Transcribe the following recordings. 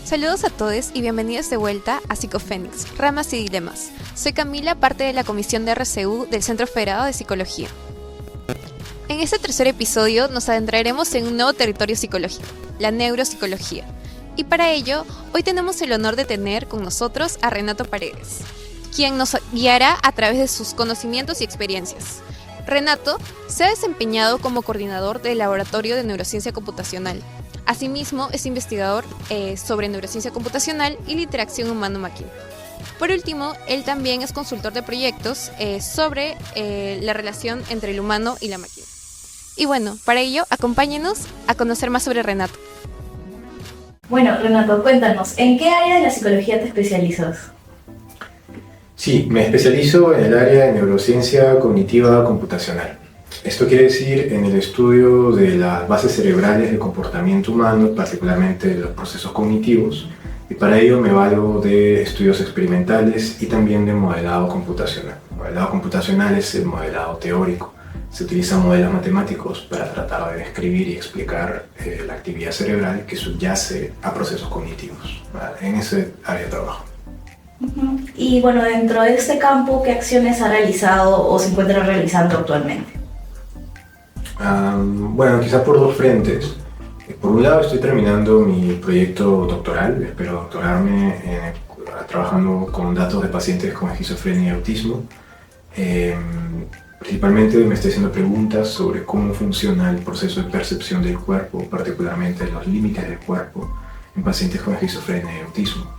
Saludos a todos y bienvenidos de vuelta a Psicofénix, Ramas y Dilemas. Soy Camila, parte de la Comisión de RCU del Centro Federado de Psicología. En este tercer episodio nos adentraremos en un nuevo territorio psicológico, la neuropsicología. Y para ello, hoy tenemos el honor de tener con nosotros a Renato Paredes, quien nos guiará a través de sus conocimientos y experiencias. Renato se ha desempeñado como coordinador del Laboratorio de Neurociencia Computacional. Asimismo, es investigador sobre neurociencia computacional y la interacción humano-máquina. Por último, él también es consultor de proyectos sobre la relación entre el humano y la máquina. Y bueno, para ello, acompáñenos a conocer más sobre Renato. Bueno, Renato, cuéntanos, ¿en qué área de la psicología te especializas? Sí, me especializo en el área de neurociencia cognitiva computacional. Esto quiere decir en el estudio de las bases cerebrales del comportamiento humano, particularmente de los procesos cognitivos, y para ello me valgo de estudios experimentales y también de modelado computacional. El modelado computacional es el modelado teórico. Se utilizan modelos matemáticos para tratar de describir y explicar la actividad cerebral que subyace a procesos cognitivos. En ese área de trabajo. Y bueno, dentro de este campo, ¿qué acciones ha realizado o se encuentra realizando actualmente? Bueno, quizás por dos frentes. Por un lado estoy terminando mi proyecto doctoral, espero doctorarme trabajando con datos de pacientes con esquizofrenia y autismo. Principalmente me estoy haciendo preguntas sobre cómo funciona el proceso de percepción del cuerpo, particularmente los límites del cuerpo en pacientes con esquizofrenia y autismo.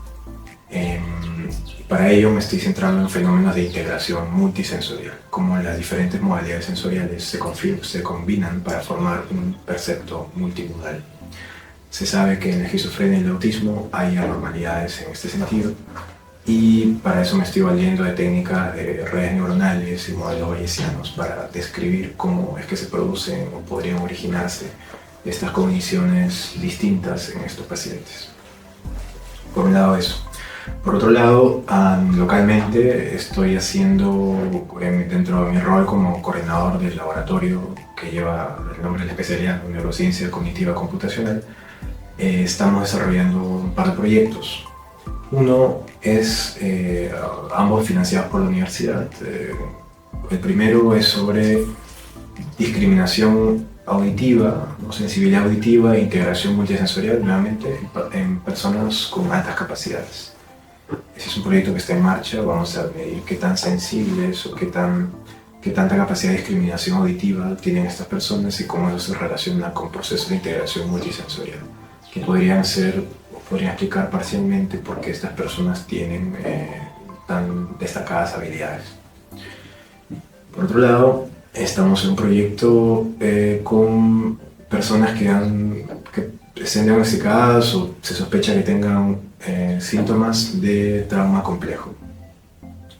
Para ello me estoy centrando en fenómenos de integración multisensorial, cómo las diferentes modalidades sensoriales se combinan para formar un percepto multimodal. Se sabe que en la esquizofrenia y el autismo hay anormalidades en este sentido y para eso me estoy valiendo de técnicas de redes neuronales y modelos bayesianos para describir cómo es que se producen o podrían originarse estas cogniciones distintas en estos pacientes. Por un lado eso. Por otro lado, localmente estoy haciendo, dentro de mi rol como coordinador del laboratorio que lleva el nombre de la especialidad, Neurociencia Cognitiva Computacional, estamos desarrollando un par de proyectos. Uno es, ambos financiados por la universidad. El primero es sobre discriminación auditiva, sensibilidad auditiva e integración multisensorial, nuevamente, en personas con altas capacidades. Ese es un proyecto que está en marcha. Vamos a medir qué tan sensibles o qué tanta capacidad de discriminación auditiva tienen estas personas y cómo eso se relaciona con procesos de integración multisensorial, que podrían explicar parcialmente por qué estas personas tienen tan destacadas habilidades. Por otro lado, estamos en un proyecto con personas que estén diagnosticadas o se sospecha que tengan síntomas de trauma complejo.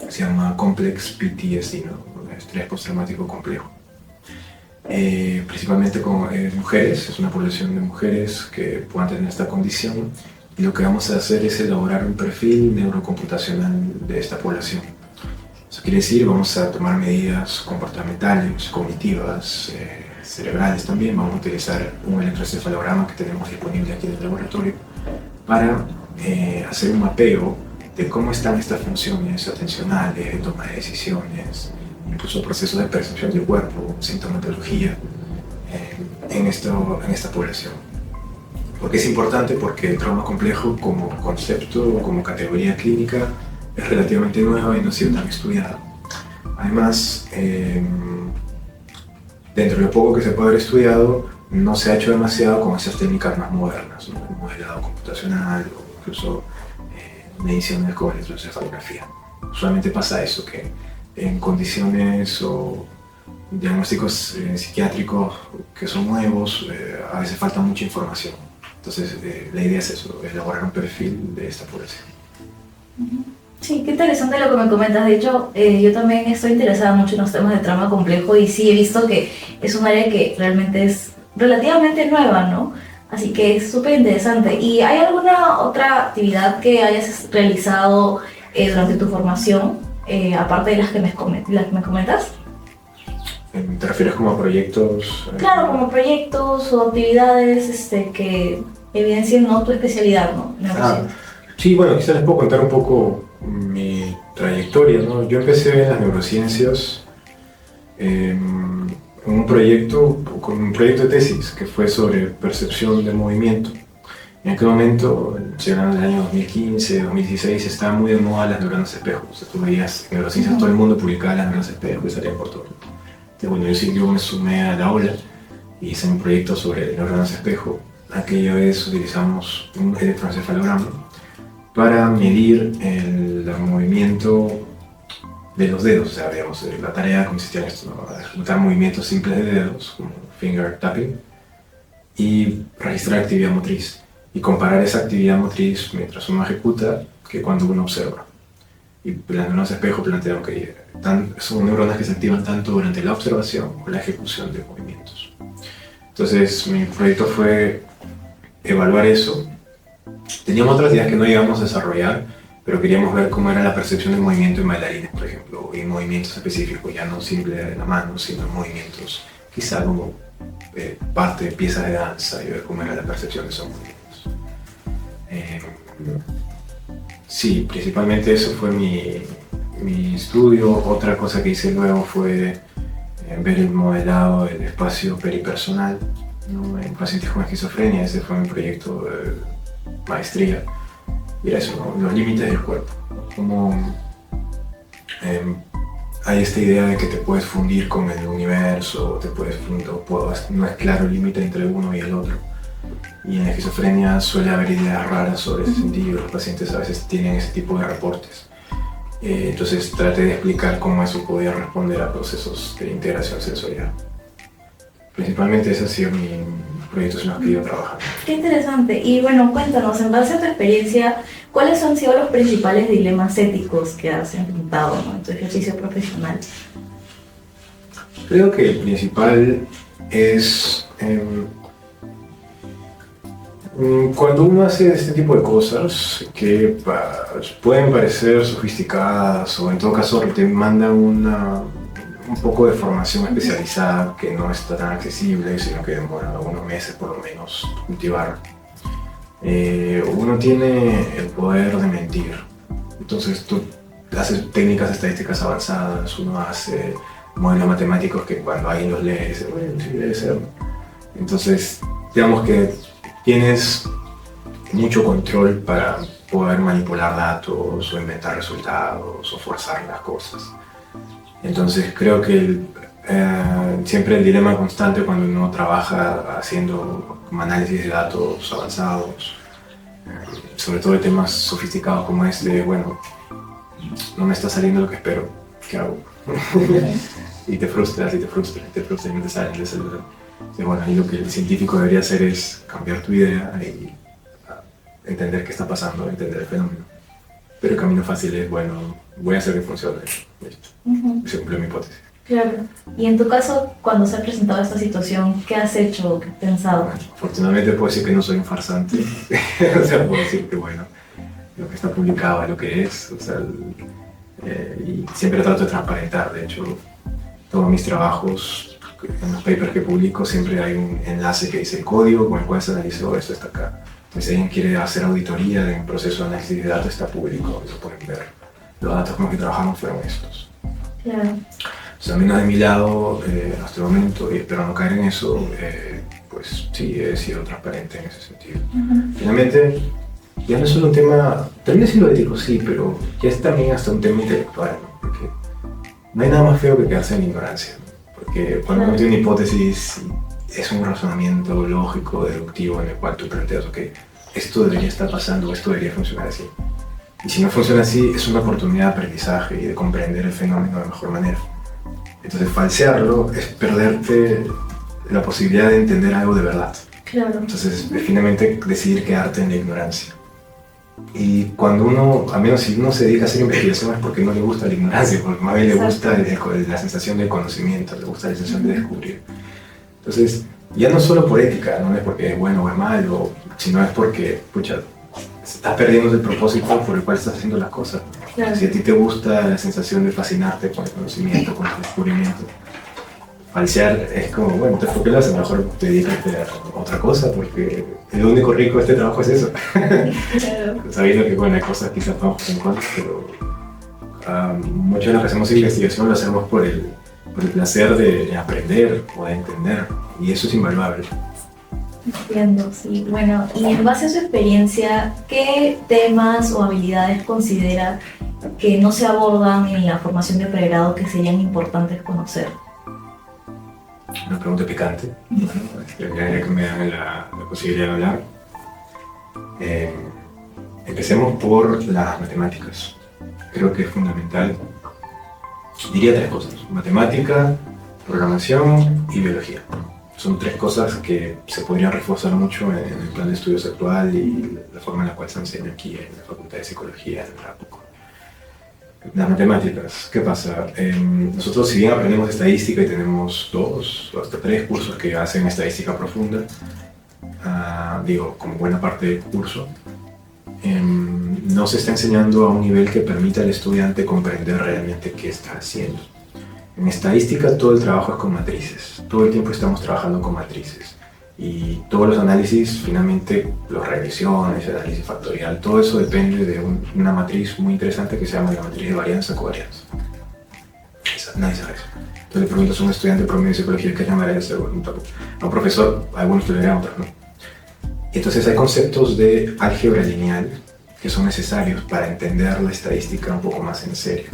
Se llama Complex PTSD, ¿no? Estrés postraumático complejo. Principalmente con mujeres, es una población de mujeres que puedan tener esta condición, y lo que vamos a hacer es elaborar un perfil neurocomputacional de esta población. Eso quiere decir, vamos a tomar medidas comportamentales, cognitivas, cerebrales también. Vamos a utilizar un electroencefalograma que tenemos disponible aquí en el laboratorio para hacer un mapeo de cómo están estas funciones atencionales, de toma de decisiones, incluso procesos de percepción del cuerpo, sintomatología en esta población. ¿Por qué es importante? Porque el trauma complejo como concepto, como categoría clínica, es relativamente nueva y no ha sido tan estudiada. Además, dentro de lo poco que se puede haber estudiado, no se ha hecho demasiado con esas técnicas más modernas, ¿no? El modelado computacional o incluso mediciones con electroencefalografía. Usualmente pasa eso, que en condiciones o diagnósticos psiquiátricos que son nuevos, a veces falta mucha información. Entonces, la idea es eso, elaborar un perfil de esta población. Sí, qué interesante lo que me comentas. De hecho, yo también estoy interesada mucho en los temas de trauma complejo y sí he visto que es un área que realmente es relativamente nueva, ¿no? Así que es súper interesante. ¿Y hay alguna otra actividad que hayas realizado durante tu formación, aparte de las que me comentas? ¿Te refieres como a proyectos? Claro, como proyectos o actividades que evidencien, ¿no?, tu especialidad, ¿no?, neurociencia. Sí, bueno, quizás les puedo contar un poco mi trayectoria, ¿no? Yo empecé en las neurociencias con un proyecto de tesis que fue sobre percepción del movimiento. En aquel momento, llegando al año 2015, 2016, estaban muy de moda las neuronas espejo. O sea, tú veías neurociencias, todo el mundo publicaba las neuronas espejo y salían por todo. Entonces, bueno, yo me sumé a la ola y hice un proyecto sobre neuronas espejo. Aquella vez utilizamos un electroencefalograma para medir el movimiento de los dedos. O sea, digamos, la tarea consistía en esto, ¿no?, ejecutar movimientos simples de dedos, como finger tapping, y registrar actividad motriz. Y comparar esa actividad motriz mientras uno ejecuta que cuando uno observa. Y las neuronas espejo plantearon que son neuronas que se activan tanto durante la observación o la ejecución de movimientos. Entonces mi proyecto fue evaluar eso. Teníamos otras ideas que no llegamos a desarrollar, pero queríamos ver cómo era la percepción del movimiento en bailarines, por ejemplo, y en movimientos específicos, ya no simple de la mano, sino en movimientos quizá como parte de piezas de danza, y ver cómo era la percepción de esos movimientos. Sí, principalmente eso fue mi estudio. Otra cosa que hice luego fue ver el modelado del espacio peripersonal, ¿no?, en pacientes con esquizofrenia. Ese fue mi proyecto de maestría. Y era eso, ¿no?, los límites del cuerpo. Como hay esta idea de que te puedes fundir con el universo, no es claro el límite entre uno y el otro. Y en la esquizofrenia suele haber ideas raras sobre ese sentido. Los pacientes a veces tienen ese tipo de reportes. Entonces traté de explicar cómo eso podía responder a procesos de integración sensorial. Principalmente ese ha sido mi proyecto en los que yo trabajo. Qué interesante. Y bueno, cuéntanos, en base a tu experiencia, ¿cuáles han sido los principales dilemas éticos que has enfrentado, ¿no?, en tu ejercicio profesional? Creo que el principal es cuando uno hace este tipo de cosas que pueden parecer sofisticadas o en todo caso te mandan un poco de formación especializada que no está tan accesible, sino que demora unos meses por lo menos cultivar. Uno tiene el poder de mentir. Entonces tú haces técnicas estadísticas avanzadas, uno hace modelos matemáticos que cuando alguien los lee dice, bueno, sí debe ser. Entonces, digamos que tienes mucho control para poder manipular datos o inventar resultados o forzar las cosas. Entonces creo que siempre el dilema constante cuando uno trabaja haciendo análisis de datos avanzados, sobre todo de temas sofisticados como este, bueno, no me está saliendo lo que espero, ¿qué hago? Y te frustras y te frustras y te frustras y no te sale. Bueno, ahí lo que el científico debería hacer es cambiar tu idea y entender qué está pasando, entender el fenómeno. Pero el camino fácil es, bueno, voy a hacer que funcione. Listo. Se cumplió mi hipótesis. Claro. Y en tu caso, cuando se ha presentado esta situación, ¿qué has hecho o qué has pensado? Bueno, afortunadamente puedo decir que no soy un farsante. O sea, puedo decir que, bueno, lo que está publicado es lo que es. O sea, y siempre trato de transparentar. De hecho, todos mis trabajos, en los papers que publico, siempre hay un enlace que dice el código con el cual se analizó, esto está acá. Entonces, si alguien quiere hacer auditoría de un proceso de análisis de datos, está público, lo pueden ver. Los datos con los que trabajamos fueron estos. Claro. O sea, al menos de mi lado, hasta el momento, y espero no caer en eso, pues sí, he sido transparente en ese sentido. Finalmente, ya no es solo un tema, también es siendo ético, sí, pero ya es también hasta un tema intelectual, ¿no? Porque no hay nada más feo que quedarse en ignorancia, ¿no? Porque cuando uno tiene una hipótesis, es un razonamiento lógico, deductivo, en el cual tú planteas, ok, esto debería estar pasando, esto debería funcionar así. Y si no funciona así, es una oportunidad de aprendizaje y de comprender el fenómeno de mejor manera. Entonces, falsearlo es perderte la posibilidad de entender algo de verdad. Claro. Entonces, finalmente, decidir quedarte en la ignorancia. Y cuando uno, a menos si uno se dedica a hacer investigación, es porque no le gusta la ignorancia, porque más bien le gusta la sensación del conocimiento, le gusta la sensación de descubrir. Entonces, ya no solo por ética, no es porque es bueno o es malo, sino es porque, pucha, estás perdiendo el propósito por el cual estás haciendo las cosas. Claro. Si a ti te gusta la sensación de fascinarte con el conocimiento, con el descubrimiento, falsear es como, bueno, entonces ¿por qué lo haces? Mejor dedícate a otra cosa, porque el único rico de este trabajo es eso. Claro. Sabiendo que, bueno, hay cosas quizás vamos en contra, pero mucho de lo que hacemos investigación lo hacemos por el placer de aprender o de entender, y eso es invaluable. Entiendo, sí. Bueno, y en base a su experiencia, ¿qué temas o habilidades considera que no se abordan en la formación de pregrado que serían importantes conocer? Una pregunta picante, ya que me dan la posibilidad de hablar. Empecemos por las matemáticas. Creo que es fundamental. Diría tres cosas: matemática, programación y biología. Son tres cosas que se podrían reforzar mucho en el plan de estudios actual y la forma en la cual se enseña aquí en la Facultad de Psicología en la PUC. Las matemáticas, ¿qué pasa? Nosotros, si bien aprendemos estadística y tenemos 2 o hasta 3 cursos que hacen estadística profunda, como buena parte del curso, no se está enseñando a un nivel que permita al estudiante comprender realmente qué está haciendo. En estadística todo el trabajo es con matrices, todo el tiempo estamos trabajando con matrices. Y todos los análisis, finalmente, las regresiones, el análisis factorial, todo eso depende de una matriz muy interesante que se llama la matriz de varianza-covarianza. Nadie sabe eso. Entonces le preguntas a un estudiante promedio de psicología qué es la varianza, a un profesor, algunos lo dirán, otros no. Entonces hay conceptos de álgebra lineal que son necesarios para entender la estadística un poco más en serio.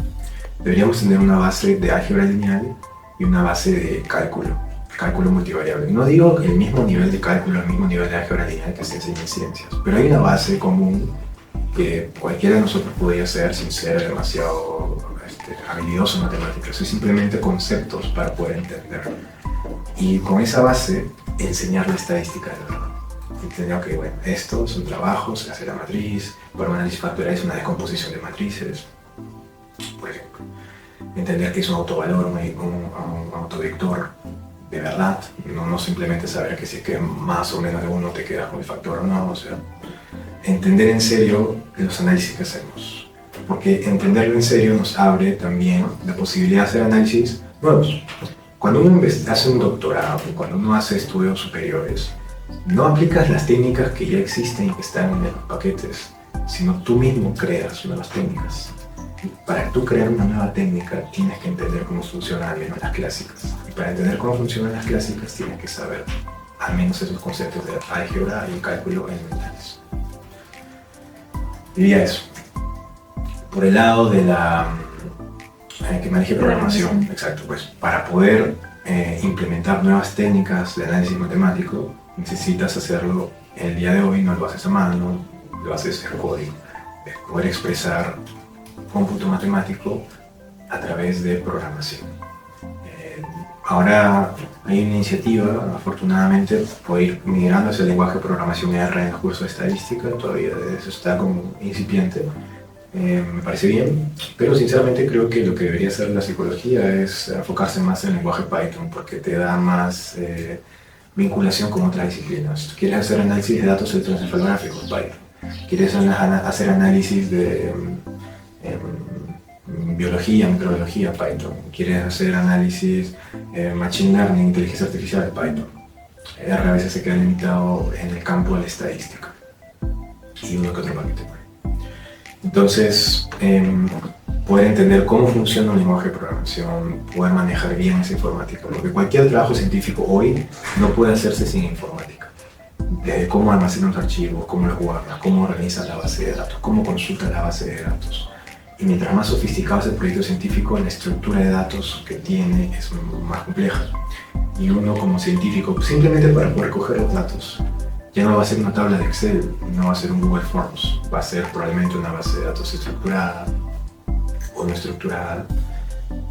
Deberíamos tener una base de álgebra lineal y una base de cálculo multivariable. No digo el mismo nivel de cálculo, el mismo nivel de álgebra lineal que se enseña en ciencias, pero hay una base común que cualquiera de nosotros podría hacer sin ser demasiado habilidoso en matemáticas. Es simplemente conceptos para poder entender. Y con esa base, enseñar la estadística de verdad. Entender que, bueno, estos son trabajos, se hace la matriz, por un análisis factorial es una descomposición de matrices, por ejemplo. Entender que es un autovalor, un autovector de verdad, no simplemente saber que si es que más o menos de uno te quedas con el factor o no, o sea, entender en serio los análisis que hacemos, porque entenderlo en serio nos abre también la posibilidad de hacer análisis nuevos. Cuando uno hace un doctorado, cuando uno hace estudios superiores, no aplicas las técnicas que ya existen y que están en los paquetes, sino tú mismo creas nuevas técnicas. Para tú crear una nueva técnica tienes que entender cómo funcionan al menos las clásicas. Y para entender cómo funcionan las clásicas tienes que saber al menos esos conceptos de álgebra y cálculo elementales. Diría eso. Por el lado de la que maneje programación, exacto, pues para poder implementar nuevas técnicas de análisis matemático necesitas hacerlo el día de hoy, no lo haces a mano, lo haces en código. Es poder expresar cómputo matemático a través de programación. Ahora hay una iniciativa, afortunadamente, por ir migrando hacia el lenguaje de programación R en el curso de estadística, todavía eso está como incipiente. Me parece bien, pero sinceramente creo que lo que debería hacer la psicología es enfocarse más en el lenguaje Python, porque te da más vinculación con otras disciplinas. ¿Quieres hacer análisis de datos electroencefalográficos? Python. ¿Quieres hacer análisis de biología, microbiología? Python. ¿Quieres hacer análisis machine learning, inteligencia artificial? Python. R a veces se queda limitado en el campo de la estadística y uno que otro paquete. Entonces, poder entender cómo funciona un lenguaje de programación, poder manejar bien esa informática, porque cualquier trabajo científico hoy no puede hacerse sin informática. Desde cómo almacena los archivos, cómo los guarda, cómo organiza la base de datos, cómo consulta la base de datos. Y mientras más sofisticado es el proyecto científico, la estructura de datos que tiene es más compleja. Y uno como científico, simplemente para poder coger los datos, ya no va a ser una tabla de Excel, no va a ser un Google Forms, va a ser probablemente una base de datos estructurada o no estructurada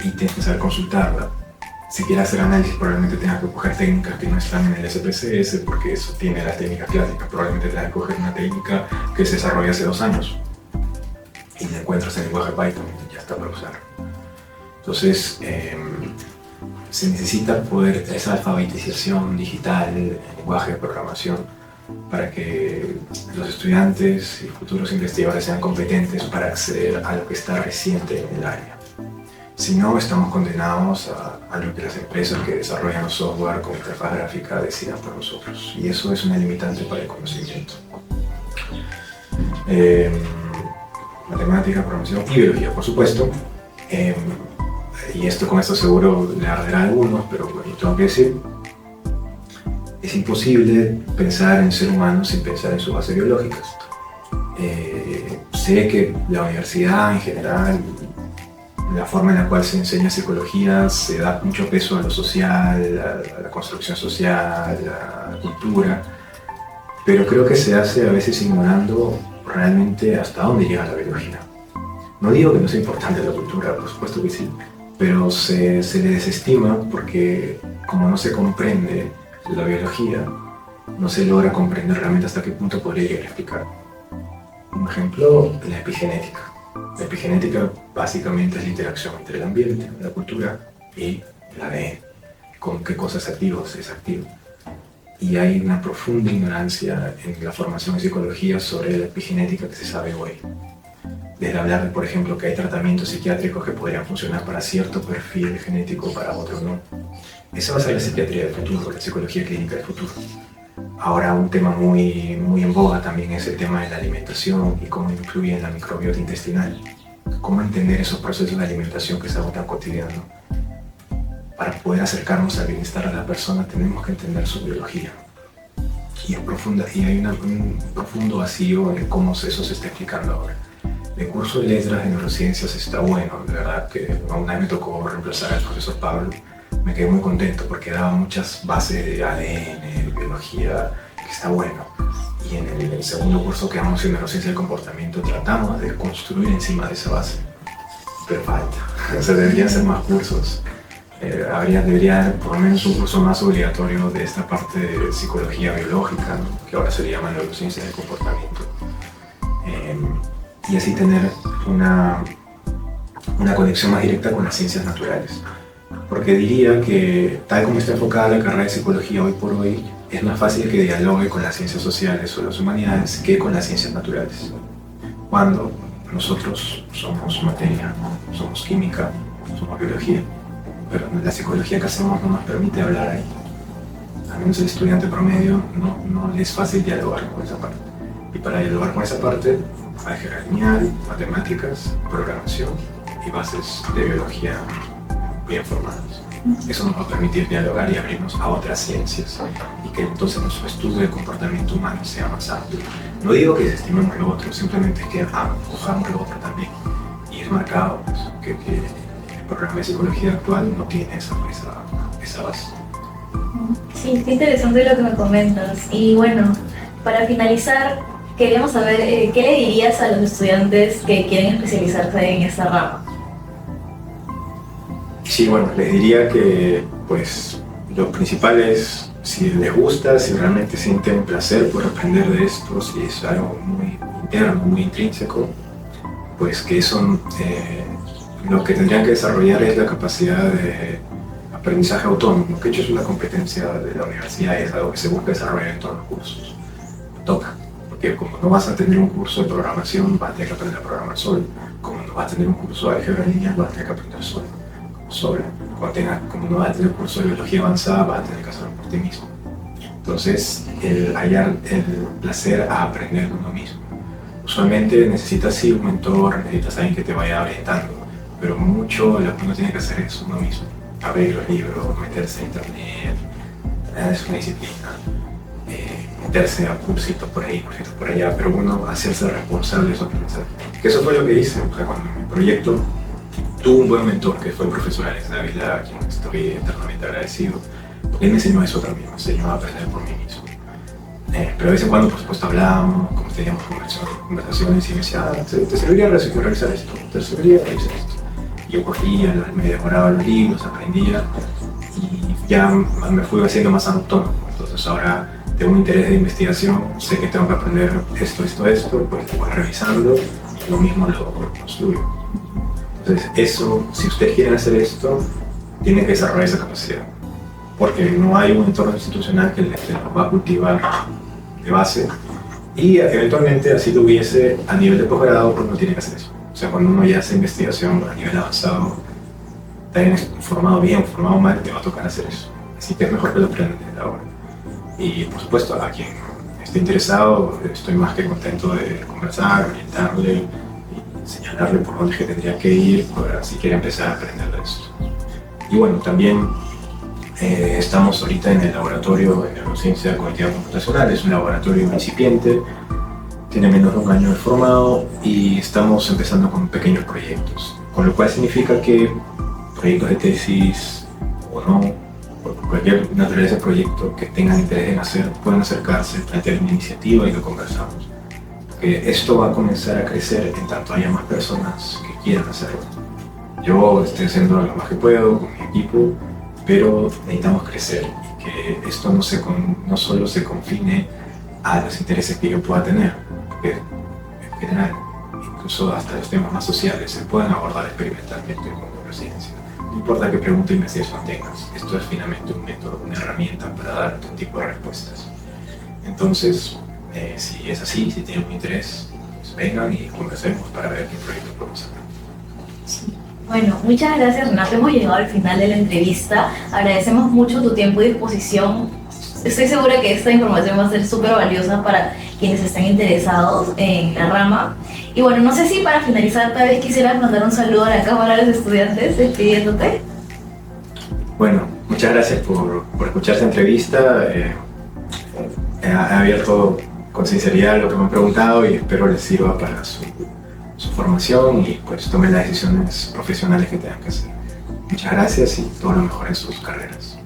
y tienes que saber consultarla. Si quieres hacer análisis, probablemente tengas que coger técnicas que no están en el SPSS porque eso tiene las técnicas clásicas. Probablemente tengas que coger una técnica que se desarrolló hace 2 años y la encuentras en el lenguaje Python y ya está para usar. Entonces, se necesita poder esa alfabetización digital, el lenguaje de programación, para que los estudiantes y futuros investigadores sean competentes para acceder a lo que está reciente en el área. Si no, estamos condenados a lo que las empresas que desarrollan los software con interfaz gráfica decidan por nosotros. Y eso es una limitante para el conocimiento. Matemática, programación y biología, por supuesto. Y con esto seguro le arderá a algunos, pero bueno, tengo que decir, es imposible pensar en ser humano sin pensar en sus bases biológicas. Sé que la universidad en general, la forma en la cual se enseña psicología, se da mucho peso a lo social, a la construcción social, a la cultura, pero creo que se hace a veces ignorando realmente hasta dónde llega la biología. No digo que no sea importante la cultura, por supuesto que sí, pero se le desestima porque como no se comprende la biología, no se logra comprender realmente hasta qué punto podría llegar a explicar. Un ejemplo, la epigenética. La epigenética básicamente es la interacción entre el ambiente, la cultura y el ADN. Con qué cosas activas es activo. Y hay una profunda ignorancia en la formación en psicología sobre la epigenética que se sabe hoy. Desde hablar de, por ejemplo, que hay tratamientos psiquiátricos que podrían funcionar para cierto perfil genético, para otro no. Esa va a ser la psiquiatría del futuro, la psicología clínica del futuro. Ahora un tema muy en boga también es el tema de la alimentación y cómo influye en la microbiota intestinal. Cómo entender esos procesos de alimentación que es algo tan cotidiano. Para poder acercarnos al bienestar de la persona tenemos que entender su biología. Y hay un profundo vacío en cómo eso se está explicando ahora. El curso de letras de neurociencias está bueno, de verdad que una vez me tocó reemplazar al profesor Pablo. Me quedé muy contento porque daba muchas bases de ADN, de biología, que está bueno. Y en el segundo curso que damos en neurociencia del comportamiento tratamos de construir encima de esa base. Pero falta. O sea, deberían ser más cursos. Debería haber por lo menos un curso más obligatorio de esta parte de psicología biológica, ¿no? Que ahora se le llama neurociencia del comportamiento. Y así tener una conexión más directa con las ciencias naturales. Porque diría que, tal como está enfocada la carrera de psicología hoy por hoy, es más fácil que dialogue con las ciencias sociales o las humanidades que con las ciencias naturales. Cuando nosotros somos materia, somos química, somos biología, pero la psicología que hacemos no nos permite hablar ahí. Al menos el estudiante promedio no le es fácil dialogar con esa parte. Y para dialogar con esa parte, álgebra lineal, matemáticas, programación y bases de biología bien formadas. Eso nos va a permitir dialogar y abrirnos a otras ciencias y que entonces nuestro estudio del comportamiento humano sea más amplio. No digo que desestimemos lo otro, simplemente es que cojamos lo otro también. Y es marcado pues, que el programa de psicología actual no tiene esa base. Sí, qué interesante lo que me comentas. Y bueno, para finalizar, queríamos saber qué le dirías a los estudiantes que quieren especializarse en esta rama. Sí, bueno, les diría que pues lo principal es si les gusta, si realmente sienten placer por aprender de esto, si es algo muy interno, muy intrínseco, pues que eso lo que tendrían que desarrollar es la capacidad de aprendizaje autónomo, que de hecho es una competencia de la universidad y es algo que se busca desarrollar en todos los cursos. Toca, porque como no vas a tener un curso de programación, vas a tener que aprender a programar solo. Como no vas a tener un curso de álgebra lineal, vas a tener que aprender solo. Como no vas a tener un curso de biología avanzada, vas a tener que hacerlo por ti mismo. Entonces, el hallar el placer a aprender uno mismo. Usualmente necesitas sí un mentor, necesitas alguien que te vaya orientando, pero mucho lo que uno tiene que hacer es uno mismo. Abrir los libros, meterse a internet, es una disciplina, meterse a cursitos por ahí, cursitos por allá, pero uno hacerse responsable de su aprendizaje. Que eso fue lo que hice, o sea, cuando mi proyecto tuve un buen mentor que fue el profesor Alex Dávila, a quien estoy eternamente agradecido, porque él me enseñó eso también, me enseñó a aprender por mí mismo. Pero de vez en cuando, por supuesto, hablábamos, como teníamos conversaciones y me decía, ¿te serviría revisar esto? ¿Te serviría revisar esto? Y yo cogía, me devoraba los libros, aprendía y ya me fui haciendo más autónomo. Entonces ahora tengo un interés de investigación, sé que tengo que aprender esto, pues voy revisando y lo mismo lo construyo. Entonces eso, si ustedes quieren hacer esto, tienen que desarrollar esa capacidad. Porque no hay un entorno institucional que les va a cultivar de base y eventualmente así lo hubiese a nivel de posgrado, pues no tiene que hacer eso. O sea, cuando uno ya hace investigación a nivel avanzado, te hayan formado bien o formado mal, te va a tocar hacer eso. Así que es mejor que lo aprendan desde ahora. Y por supuesto, a quien esté interesado, estoy más que contento de conversar, orientarle y señalarle por dónde es que tendría que ir para si quiere empezar a aprender de esto. Y bueno, también estamos ahorita en el laboratorio de neurociencia cognitiva computacional. Es un laboratorio incipiente, tiene menos de un año de formado y estamos empezando con pequeños proyectos, con lo cual significa que proyectos de tesis o no, por cualquier naturaleza de proyecto que tengan interés en hacer, pueden acercarse, plantear una iniciativa y lo conversamos. Porque esto va a comenzar a crecer en tanto haya más personas que quieran hacerlo. Yo estoy haciendo lo más que puedo con mi equipo, pero necesitamos crecer, que esto no solo se confine a los intereses que yo pueda tener, porque en general, incluso hasta los temas más sociales, se pueden abordar experimentalmente con neurociencia. No importa qué pregunta de investigación tengas, esto es finalmente un método, una herramienta para dar un tipo de respuestas. Entonces, si es así, si tienen un interés, pues vengan y conversemos para ver qué proyecto podemos hacer. Sí. Bueno, muchas gracias, Renato. Hemos llegado al final de la entrevista. Agradecemos mucho tu tiempo y disposición. Estoy segura que esta información va a ser súper valiosa para quienes estén interesados en la rama. Y bueno, no sé si para finalizar tal vez quisieras mandar un saludo a la Cámara de los Estudiantes despidiéndote. Bueno, muchas gracias por escuchar esta entrevista. He abierto con sinceridad lo que me han preguntado y espero les sirva para su formación y pues tomen las decisiones profesionales que tengan que hacer. Muchas gracias y todo lo mejor en sus carreras.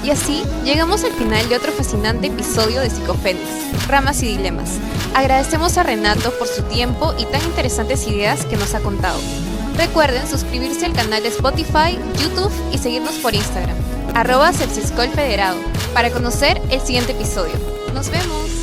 Y así llegamos al final de otro fascinante episodio de Psicofénix, Ramas y Dilemas. Agradecemos a Renato por su tiempo y tan interesantes ideas que nos ha contado. Recuerden suscribirse al canal de Spotify, YouTube y seguirnos por Instagram, @Sepsiscolfederado, para conocer el siguiente episodio. ¡Nos vemos!